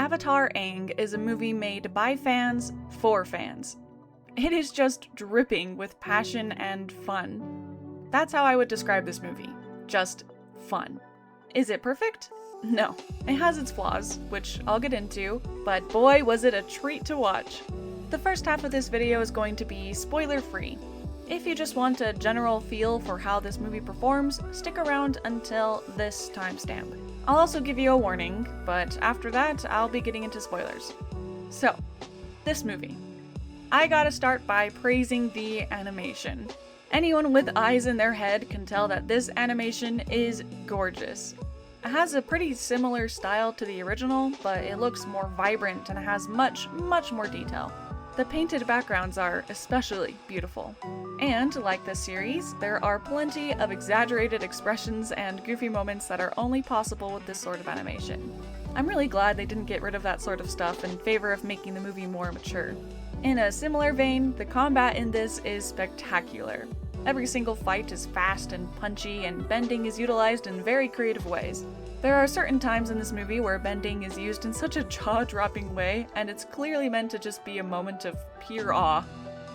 Avatar: Aang is a movie made by fans for fans. It is just dripping with passion and fun. That's how I would describe this movie. Just fun. Is it perfect? No. It has its flaws, which I'll get into, but boy was it a treat to watch. The first half of this video is going to be spoiler-free. If you just want a general feel for how this movie performs, stick around until this timestamp. I'll also give you a warning, but after that, I'll be getting into spoilers. So, this movie. I gotta start by praising the animation. Anyone with eyes in their head can tell that this animation is gorgeous. It has a pretty similar style to the original, but it looks more vibrant and it has much more detail. The painted backgrounds are especially beautiful. And, like this series, there are plenty of exaggerated expressions and goofy moments that are only possible with this sort of animation. I'm really glad they didn't get rid of that sort of stuff in favor of making the movie more mature. In a similar vein, the combat in this is spectacular. Every single fight is fast and punchy, and bending is utilized in very creative ways. There are certain times in this movie where bending is used in such a jaw-dropping way, and it's clearly meant to just be a moment of pure awe.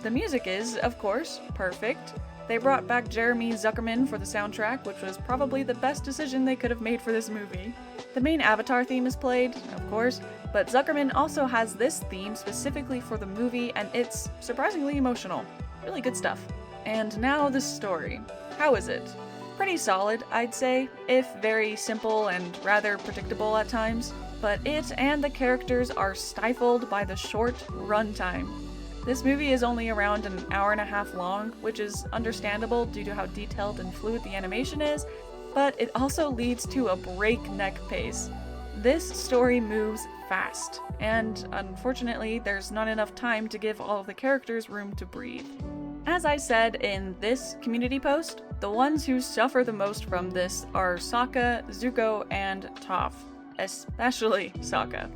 The music is, of course, perfect. They brought back Jeremy Zuckerman for the soundtrack, which was probably the best decision they could have made for this movie. The main Avatar theme is played, of course, but Zuckerman also has this theme specifically for the movie, and it's surprisingly emotional. Really good stuff. And now the story. How is it? Pretty solid, I'd say, if very simple and rather predictable at times, but it and the characters are stifled by the short runtime. This movie is only around an hour and a half long, which is understandable due to how detailed and fluid the animation is, but it also leads to a breakneck pace. This story moves fast, and unfortunately there's not enough time to give all of the characters room to breathe. As I said in this community post, the ones who suffer the most from this are Sokka, Zuko, and Toph. Especially Sokka.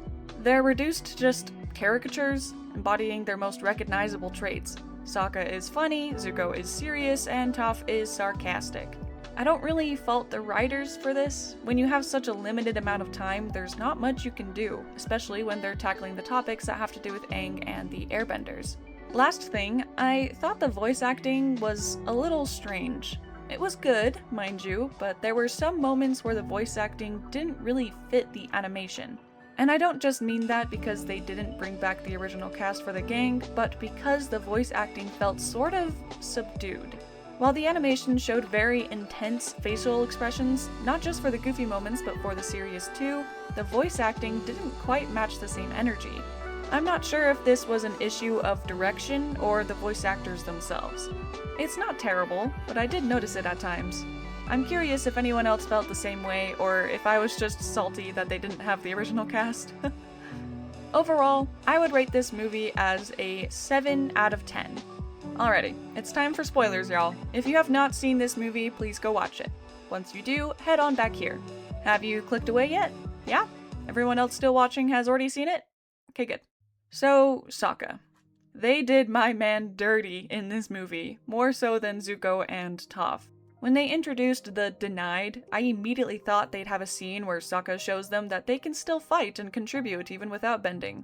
They're reduced to just caricatures, embodying their most recognizable traits. Sokka is funny, Zuko is serious, and Toph is sarcastic. I don't really fault the writers for this. When you have such a limited amount of time, there's not much you can do, especially when they're tackling the topics that have to do with Aang and the Airbenders. Last thing, I thought the voice acting was a little strange. It was good, mind you, but there were some moments where the voice acting didn't really fit the animation. And I don't just mean that because they didn't bring back the original cast for the gang, but because the voice acting felt sort of subdued. While the animation showed very intense facial expressions, not just for the goofy moments but for the serious too, the voice acting didn't quite match the same energy. I'm not sure if this was an issue of direction or the voice actors themselves. It's not terrible, but I did notice it at times. I'm curious if anyone else felt the same way, or if I was just salty that they didn't have the original cast. Overall, I would rate this movie as a 7 out of 10. Alrighty, it's time for spoilers, y'all. If you have not seen this movie, please go watch it. Once you do, head on back here. Have you clicked away yet? Yeah? Everyone else still watching has already seen it? Okay, good. So, Sokka. They did my man dirty in this movie, more so than Zuko and Toph. When they introduced the Denied, I immediately thought they'd have a scene where Sokka shows them that they can still fight and contribute even without bending.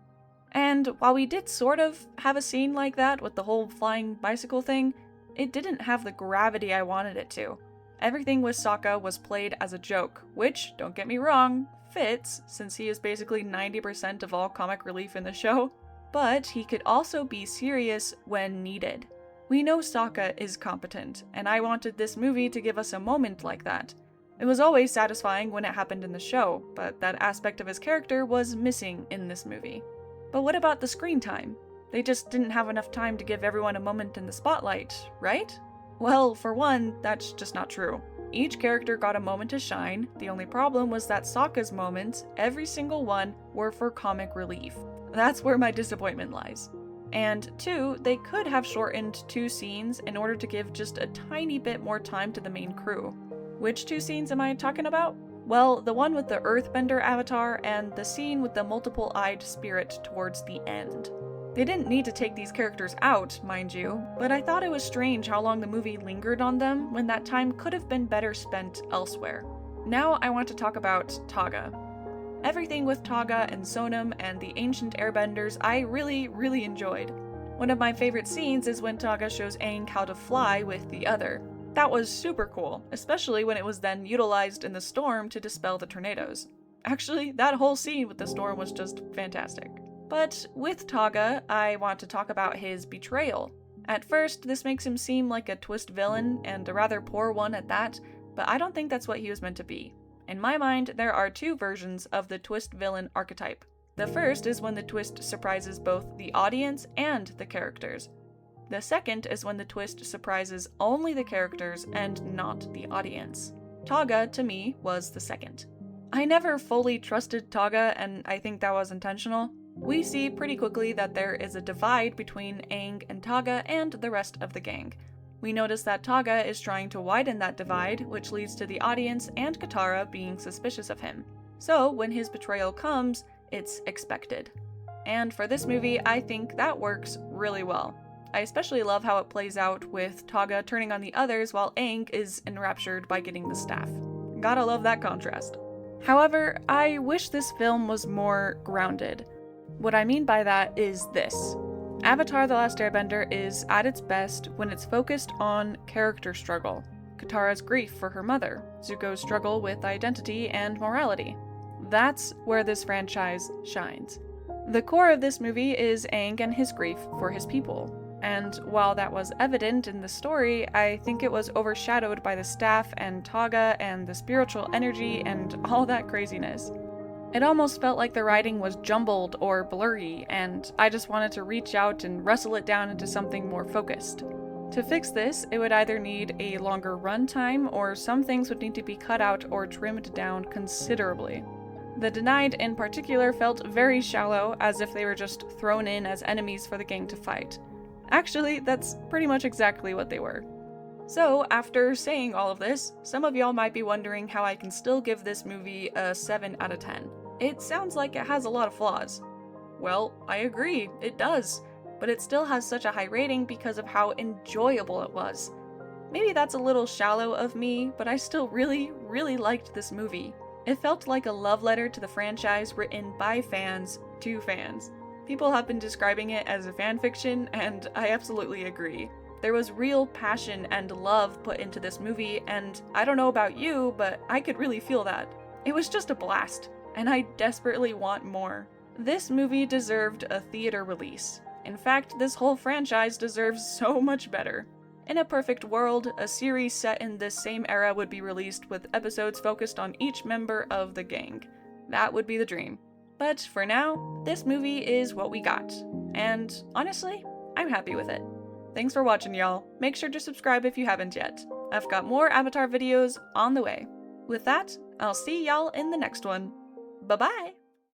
And while we did sort of have a scene like that with the whole flying bicycle thing, it didn't have the gravity I wanted it to. Everything with Sokka was played as a joke, which, don't get me wrong, fits, since he is basically 90% of all comic relief in the show, but he could also be serious when needed. We know Sokka is competent, and I wanted this movie to give us a moment like that. It was always satisfying when it happened in the show, but that aspect of his character was missing in this movie. But what about the screen time? They just didn't have enough time to give everyone a moment in the spotlight, right? Well, for one, that's just not true. Each character got a moment to shine. The only problem was that Sokka's moments, every single one, were for comic relief. That's where my disappointment lies. And 2, they could have shortened 2 scenes in order to give just a tiny bit more time to the main crew. Which 2 scenes am I talking about? Well, the one with the Earthbender avatar and the scene with the multiple-eyed spirit towards the end. They didn't need to take these characters out, mind you, but I thought it was strange how long the movie lingered on them when that time could have been better spent elsewhere. Now I want to talk about Togga. Everything with Togga and Sonam and the ancient airbenders I really enjoyed. One of my favorite scenes is when Togga shows Aang how to fly with the other. That was super cool, especially when it was then utilized in the storm to dispel the tornadoes. Actually, that whole scene with the storm was just fantastic. But with Togga, I want to talk about his betrayal. At first, this makes him seem like a twist villain, and a rather poor one at that, but I don't think that's what he was meant to be. In my mind, there are two versions of the twist villain archetype. The first is when the twist surprises both the audience and the characters. The second is when the twist surprises only the characters and not the audience. Togga, to me, was the second. I never fully trusted Togga, and I think that was intentional. We see pretty quickly that there is a divide between Aang and Togga and the rest of the gang. We notice that Togga is trying to widen that divide, which leads to the audience and Katara being suspicious of him. So, when his betrayal comes, it's expected. And for this movie, I think that works really well. I especially love how it plays out with Togga turning on the others while Aang is enraptured by getting the staff. Gotta love that contrast. However, I wish this film was more grounded. What I mean by that is this. Avatar: The Last Airbender is at its best when it's focused on character struggle. Katara's grief for her mother, Zuko's struggle with identity and morality. That's where this franchise shines. The core of this movie is Aang and his grief for his people. And while that was evident in the story, I think it was overshadowed by the staff and Togga and the spiritual energy and all that craziness. It almost felt like the writing was jumbled or blurry, and I just wanted to reach out and wrestle it down into something more focused. To fix this, it would either need a longer runtime, or some things would need to be cut out or trimmed down considerably. The Denied in particular felt very shallow, as if they were just thrown in as enemies for the gang to fight. Actually, that's pretty much exactly what they were. So, after saying all of this, some of y'all might be wondering how I can still give this movie a 7 out of 10. It sounds like it has a lot of flaws. Well, I agree, it does, but it still has such a high rating because of how enjoyable it was. Maybe that's a little shallow of me, but I still really liked this movie. It felt like a love letter to the franchise written by fans to fans. People have been describing it as a fanfiction, and I absolutely agree. There was real passion and love put into this movie, and I don't know about you, but I could really feel that. It was just a blast, and I desperately want more. This movie deserved a theater release. In fact, this whole franchise deserves so much better. In a perfect world, a series set in this same era would be released with episodes focused on each member of the gang. That would be the dream. But for now, this movie is what we got. And honestly, I'm happy with it. Thanks for watching, y'all. Make sure to subscribe if you haven't yet. I've got more Avatar videos on the way. With that, I'll see y'all in the next one. Bye-bye!